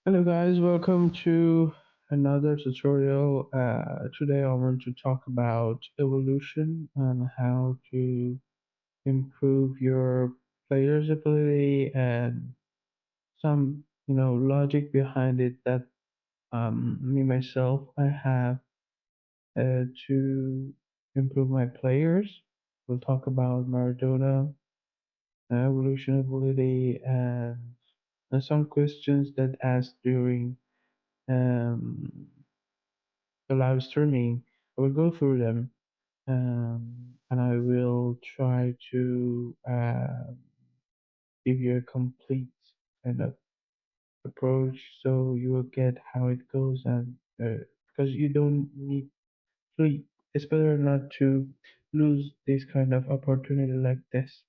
Hello guys, welcome to another tutorial. Today I want to talk about evolution and how to improve your player's ability and some, logic behind it that me myself I have to improve my players. We'll talk about Maradona, evolution ability, and some questions that asked during um, the live streaming. I will go through them, and I will try to give you a complete kind of approach so you will get how it goes, and because you don't need sleep, it's better not to lose this kind of opportunity like this.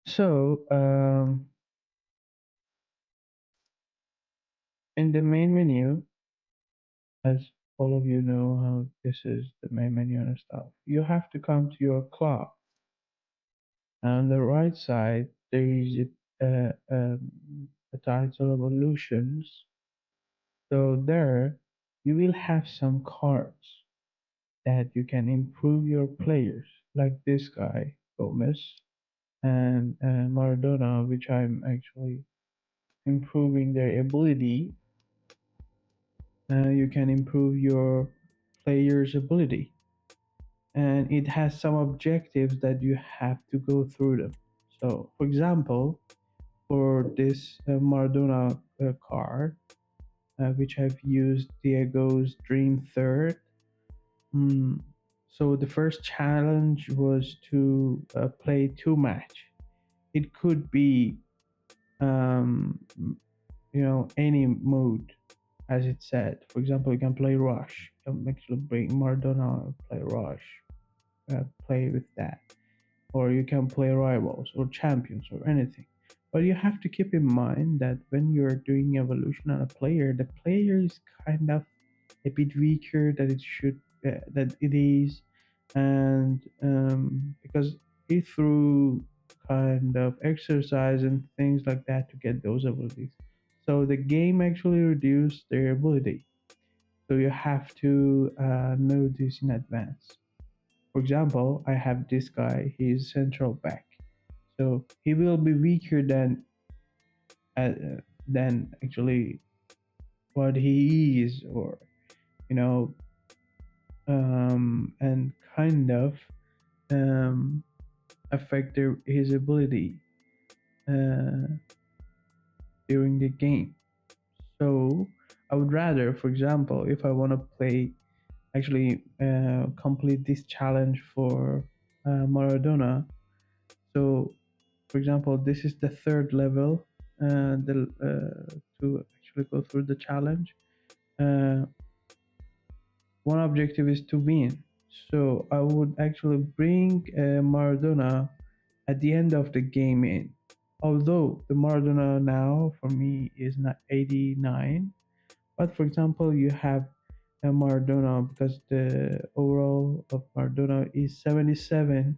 So, in the main menu, as all of you know how this is the main menu and stuff, you have to come to your club. On the right side, there is a title of illusions. So there, you will have some cards that you can improve your players, like this guy, Gomez, and Maradona, which I'm actually improving their ability. You can improve your player's ability, and it has some objectives that you have to go through them. So, for example, for this Maradona card, which I've used Diego's Dream Third. Mm, so the first challenge was to play two match. It could be, um, any mode, as it said. For example, you can play Rush. You can actually bring Maradona, play Rush, play with that, or you can play rivals or champions or anything. But you have to keep in mind that when you're doing evolution on a player, the player is kind of a bit weaker that it is, and because he through kind of exercise and things like that to get those abilities. So the game actually reduced their ability. So you have to know this in advance. For example, I have this guy, he's central back. So he will be weaker uh, than actually what he is, or you know, and kind of um, affect his ability uh, during the game. So I would rather, for example, if I want to play, actually complete this challenge for Maradona. So for example, this is the third level to actually go through the challenge. Uh, One objective is to win. So I would actually bring Maradona at the end of the game in. Although the Maradona now for me is not 89, but for example, you have a Maradona because the overall of Maradona is 77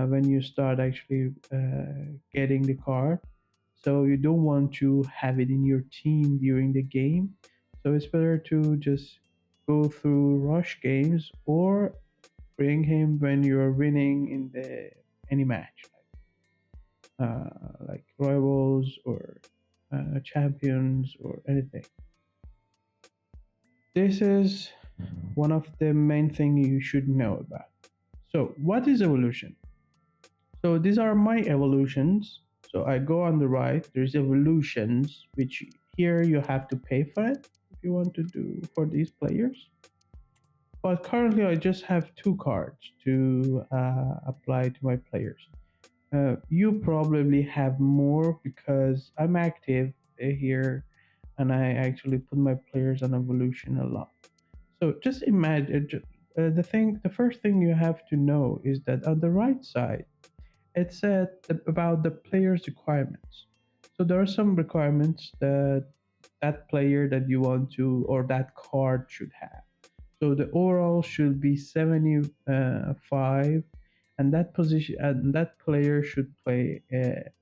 when you start actually getting the card. So you don't want to have it in your team during the game. So it's better to just go through rush games or bring him when you're winning in the any match, like rivals or champions or anything. This is one of the main thing you should know about. So what is evolution? So these are my evolutions. So I go on the right, there's evolutions, which here you have to pay for it if you want to do for these players. But currently I just have two cards to apply to my players. You probably have more because I'm active here and I actually put my players on evolution a lot. So just imagine the first thing you have to know is that on the right side, it said about the player's requirements. So there are some requirements that that player that you want to or that card should have. So the overall should be 75, and that position and that player should play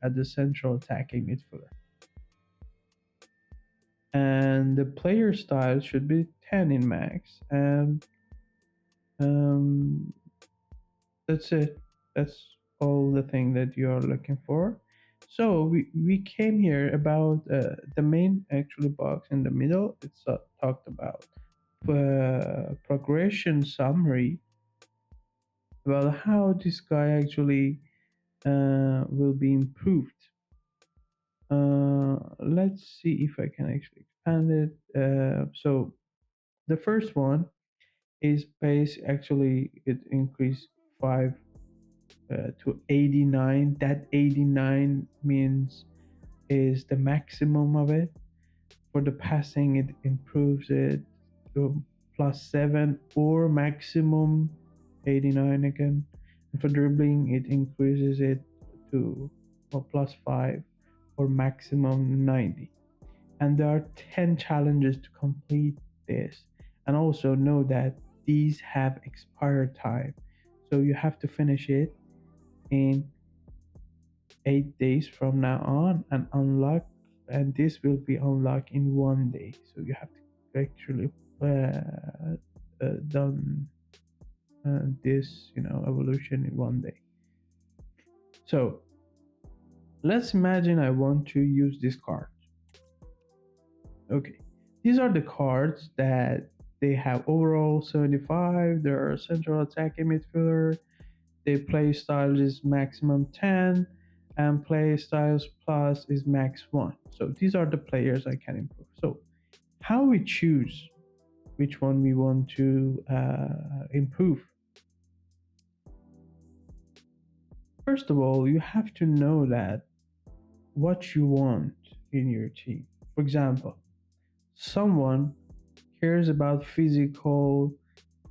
at the central attacking midfielder, and the player style should be 10 in max, and um, that's it. That's all the thing that you're looking for. So we came here about the main actually box in the middle. It's talked about progression summary, about how this guy actually will be improved. Let's see if I can actually expand it. So the first one is pace. Actually, it increased 5 to 89. That 89 means is the maximum of it. For the passing, it improves it to +7 or maximum 89 again. And for dribbling, it increases it to +5 or maximum 90. And there are 10 challenges to complete this. And also know that these have expired time. So you have to finish it in 8 days from now on and unlock, and this will be unlocked in 1 day. So you have to actually done this evolution in 1 day. So let's imagine I want to use this card. Okay, these are the cards that they have overall 75. There are central attacking midfielder. Their play style is maximum 10, and play styles plus is max 1. So these are the players I can improve. So how we choose which one we want to improve? First of all, you have to know that what you want in your team. For example, someone cares about physical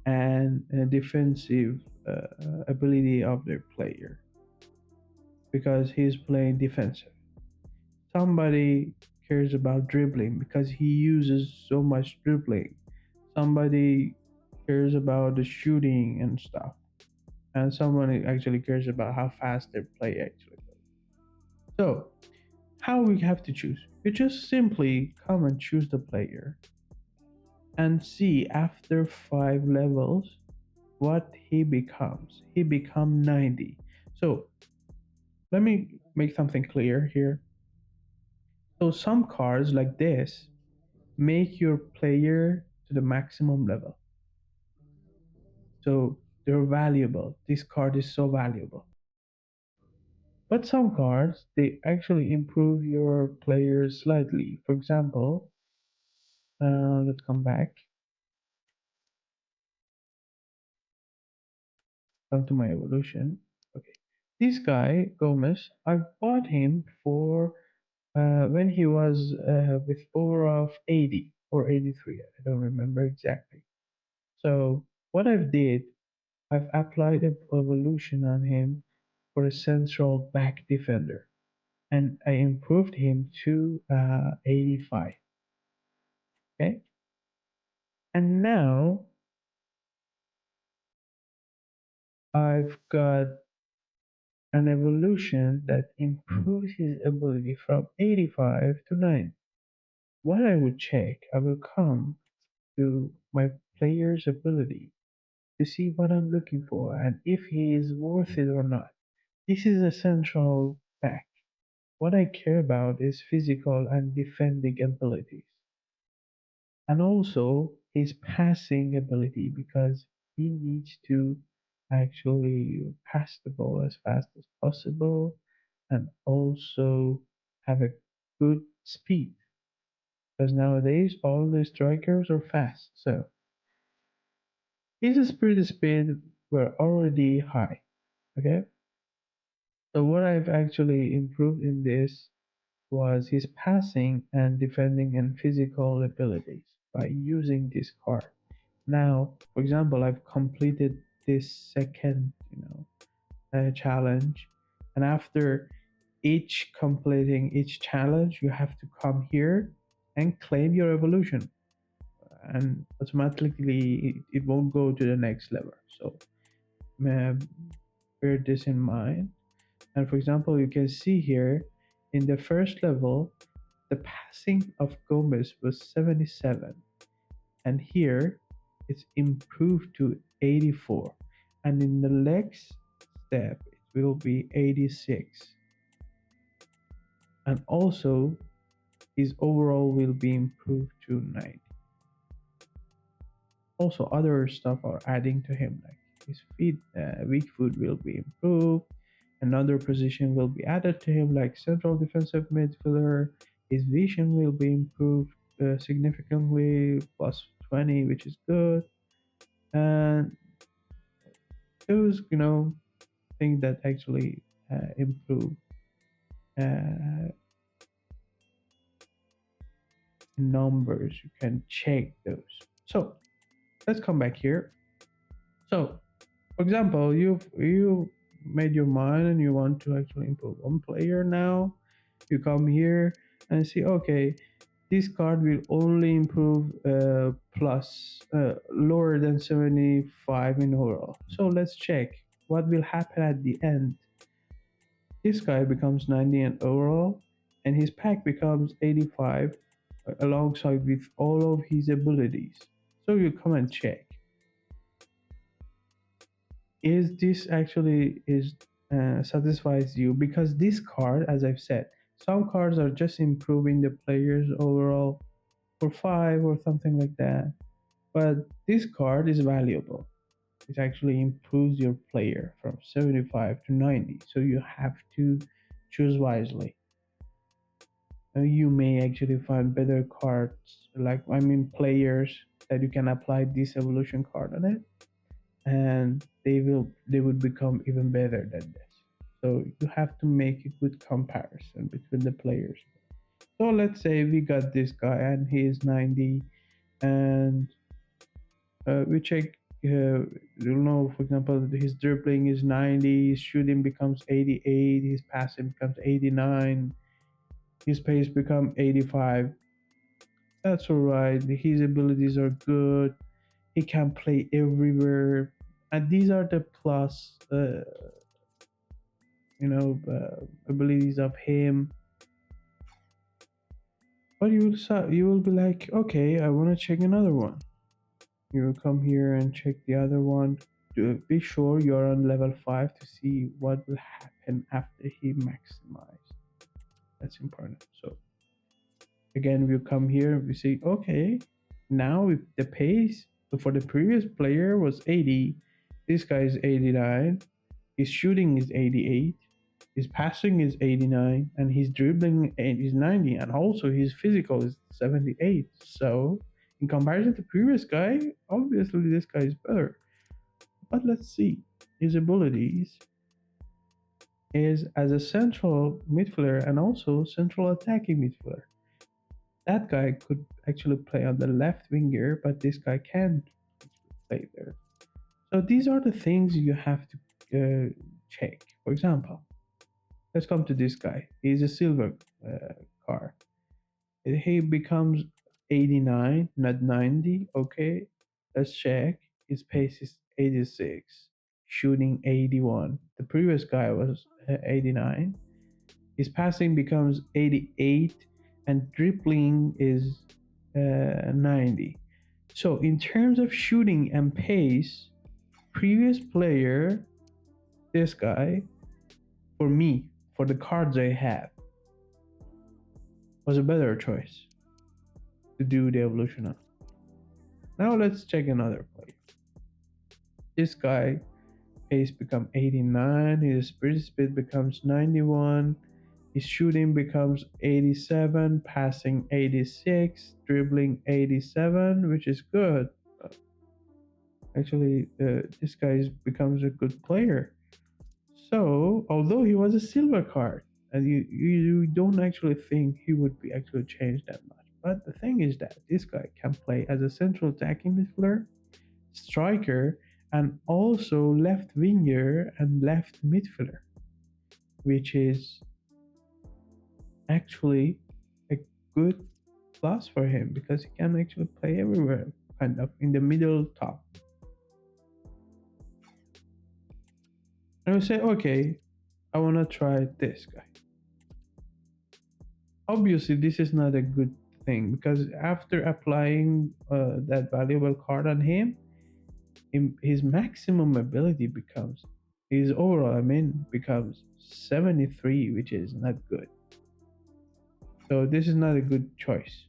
and defensive ability of their player because he's playing defensive. Somebody cares about dribbling because he uses so much dribbling. Somebody cares about the shooting and stuff. And someone actually cares about how fast their play actually goes. So, how we have to choose? You just simply come and choose the player and see after 5 levels what he becomes. He become 90. So let me make something clear here. So some cards like this make your player to the maximum level. So they're valuable. This card is so valuable. But some cards they actually improve your player slightly. For example, let's come back. Come to my evolution. Okay, this guy Gomez, I bought him for when he was with over of 80 or 83. I don't remember exactly. So what I've did, I've applied an evolution on him for a central back defender, and I improved him to 85. Okay, and now I've got an evolution that improves his ability from 85 to 90. What I would check, I will come to my player's ability to see what I'm looking for and if he is worth it or not. This is a central fact. What I care about is physical and defending abilities, and also his passing ability because he needs to actually pass the ball as fast as possible and also have a good speed because nowadays all the strikers are fast. So his speed were already high. Okay, so what I've actually improved in this was his passing and defending and physical abilities by using this card. Now, for example, I've completed this second, challenge, and after each completing each challenge, you have to come here and claim your evolution, and automatically it won't go to the next level. So, uh, bear this in mind. And for example, you can see here in the first level, the passing of Gomez was 77, and here it's improved to 84, and in the next step it will be 86, and also his overall will be improved to 90. Also, other stuff are adding to him, like his feet, weak foot will be improved. Another position will be added to him, like central defensive midfielder. His vision will be improved significantly, plus 20, which is good. And those, things that actually improve uh, numbers, you can check those. So let's come back here. So, for example, you made your mind and you want to actually improve one player now. You come here and see, okay, this card will only improve plus lower than 75 in overall. So let's check what will happen at the end. This guy becomes 90 in overall, and his pack becomes 85 alongside with all of his abilities. So you come and check, is this actually is satisfies you, because this card, as I've said, some cards are just improving the player's overall for 5 or something like that, but this card is valuable. It actually improves your player from 75 to 90, so you have to choose wisely. You may actually find better cards, like players that you can apply this evolution card on it, and they would become even better than this. So you have to make a good comparison between the players. So let's say we got this guy and he is 90, and we check. For example, his dribbling is 90, his shooting becomes 88, his passing becomes 89, his pace becomes 85. That's all right. His abilities are good. He can play everywhere, and these are the plus, abilities of him. But you will be like, okay, I want to check another one. You will come here and check the other one. Be sure you're on level 5 to see what will happen after he maximized. That's important. So again, we come here, we see, okay, now if the pace for the previous player was 80, this guy is 89, his shooting is 88, his passing is 89, and his dribbling is 90, and also his physical is 78. So in comparison to previous guy, obviously this guy is better. But let's see his abilities is as a central midfielder and also central attacking midfielder. That guy could actually play on the left winger, but this guy can't play there. So these are the things you have to check. For example, let's come to this guy. He's a silver card. He becomes 89, not 90. Okay, let's check. His pace is 86, shooting 81. The previous guy was 89. His passing becomes 88, and dribbling is 90. So in terms of shooting and pace, previous player, this guy, for me, for the cards I have, was a better choice to do the evolution on. Now let's check another player. This guy, pace becomes 89, his sprint speed becomes 91, his shooting becomes 87, passing 86, dribbling 87, which is good. Actually, this guy becomes a good player. So, although he was a silver card, and you don't actually think he would be actually changed that much. But the thing is that this guy can play as a central attacking midfielder, striker, and also left winger and left midfielder, which is actually a good plus for him because he can actually play everywhere, kind of in the middle top. I will say, okay, I want to try this guy. Obviously, this is not a good thing because after applying that valuable card on him, his maximum ability becomes his overall, I mean, becomes 73, which is not good. So this is not a good choice.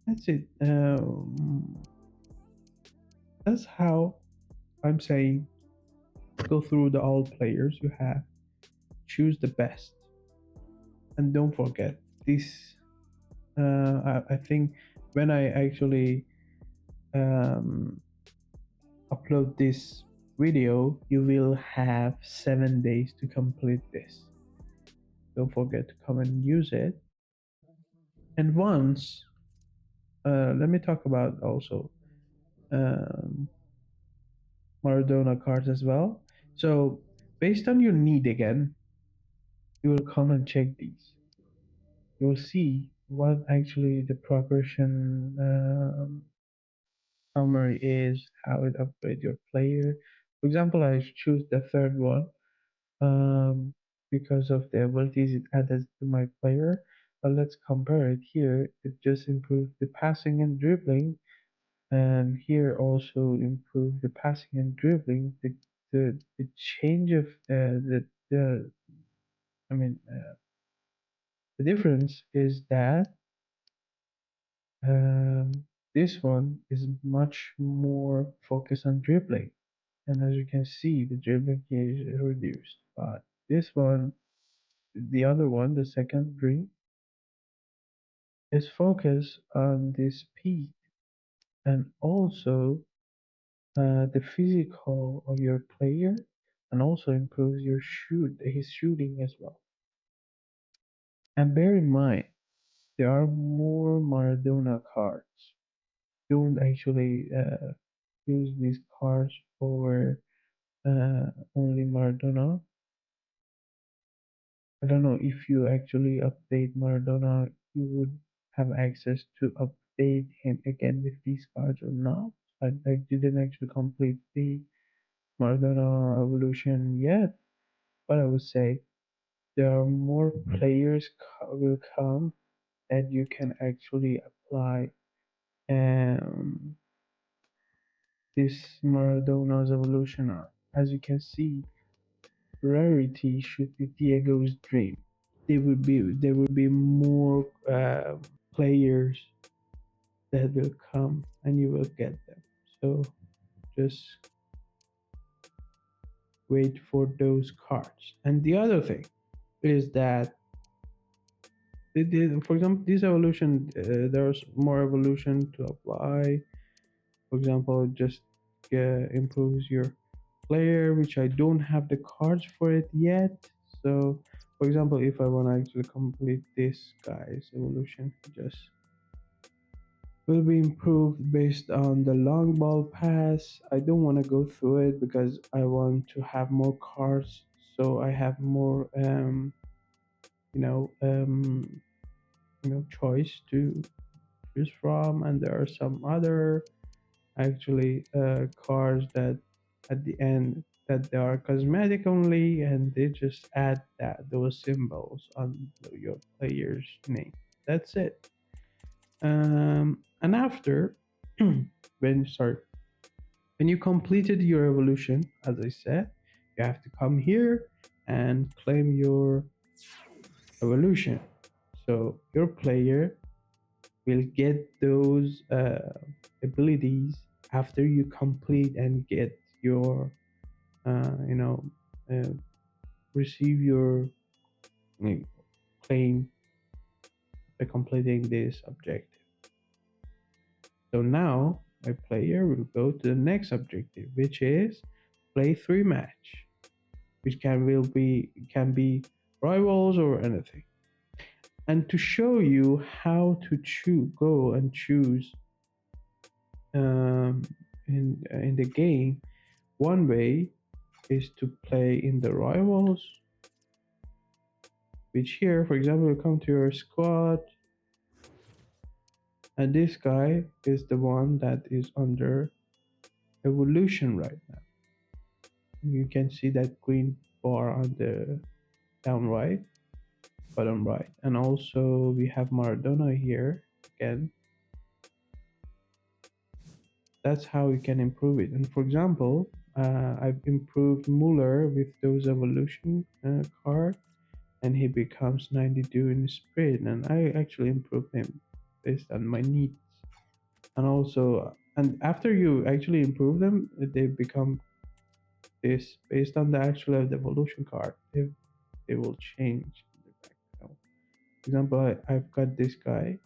That's it. That's how I'm saying go through the all players you have, choose the best, and don't forget this. I think when I actually um, upload this video, you will have 7 days to complete this. Don't forget to come and use it. And once, let me talk about also um, Maradona cards as well. So based on your need again, you will come and check these. You will see what actually the progression summary is, how it upgrades your player. For example, I choose the third one um, because of the abilities it adds to my player. But let's compare it here. It just improves the passing and dribbling, and here also improve the passing and dribbling. The change of the I mean the difference is that um, this one is much more focused on dribbling, and as you can see, the dribbling is reduced. But this one, the other one, the second green, is focused on the speed and also the physical of your player, and also improves your his shooting as well. And bear in mind, there are more Maradona cards. Don't actually use these cards over only Maradona. I don't know if you actually update Maradona, you would have access to update him again with these cards or not. I didn't actually complete the Maradona evolution yet, but I would say there are more players will come that you can actually apply this Maradona's evolution on. As you can see, rarity should be Diego's dream. There will be more players that will come and you will get them. So just wait for those cards. And the other thing is that for example, this evolution, there's more evolution to apply. For example, it just improves your player, which I don't have the cards for it yet. So, for example, if I want to actually complete this guy's evolution, just will be improved based on the long ball pass. I don't want to go through it because I want to have more cards, so I have more, you know, um, choice to choose from, and there are some other actually cars that at the end that they are cosmetic only and they just add those symbols on your player's name. That's it. And after when you completed your evolution, as I said, you have to come here and claim your evolution. So your player will get those abilities after you complete and get your uh, you know uh, receive your claim by completing this objective. So now my player will go to the next objective, which is play 3 match, which can be rivals or anything. And to show you how to go and choose um, in the game, one way is to play in the rivals, which here, for example, you come to your squad, and this guy is the one that is under evolution right now. you can see that green bar on the down right, bottom right. And also we have Maradona here again. That's how you can improve it. And for example, I've improved Muller with those evolution card, and he becomes 92 in sprint, and I actually improved him based on my needs. And also, and after you actually improve them, they become this based on the actual evolution card. They will change in the background. For example, I've got this guy,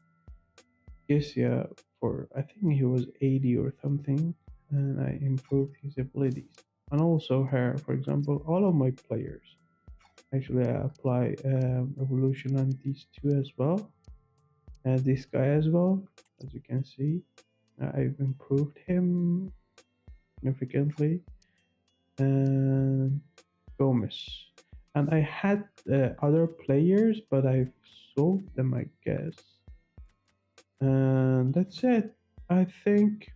yes, yeah, for I think he was 80 or something, and I improved his abilities. And also her, for example, all of my players. Actually, I apply evolution on these two as well, and this guy as well. As you can see, I've improved him significantly. And Gomez. And I had other players, but I've sold them, I guess. And that's it. I think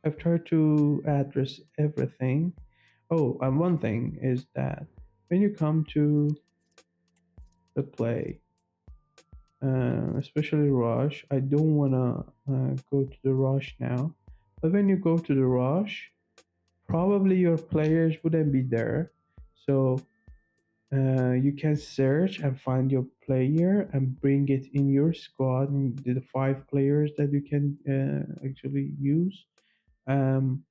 I've tried to address everything. Oh, and one thing is that when you come to the play, especially Rush, I don't want to go to the Rush now. But when you go to the Rush, probably your players wouldn't be there. So you can search and find your player and bring it in your squad, and the 5 players that you can actually use. Um,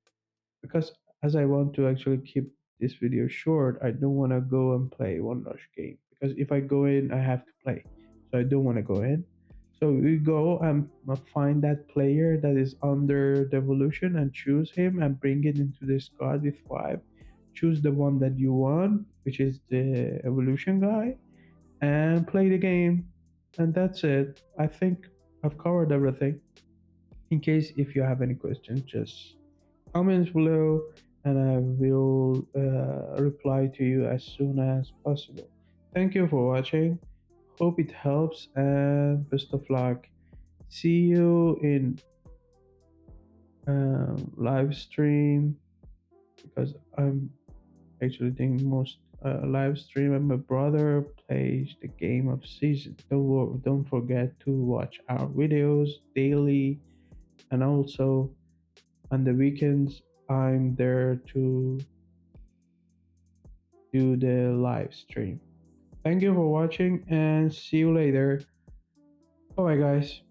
because as I want to actually keep this video short, I don't want to go and play one rush game, because if I go in, I have to play. So I don't want to go in. So we go and find that player that is under the evolution and choose him and bring it into the squad with 5. Choose the one that you want, which is the evolution guy, and play the game. And that's it. I think I've covered everything. In case if you have any questions, just comments below, and I will reply to you as soon as possible. Thank you for watching. Hope it helps, and best of luck. See you in live stream, because I'm actually doing most live stream, and my brother plays the game of season. Don't forget to watch our videos daily, and also on the weekends I'm there to do the live stream. Thank you for watching, and see you later. Bye bye, guys.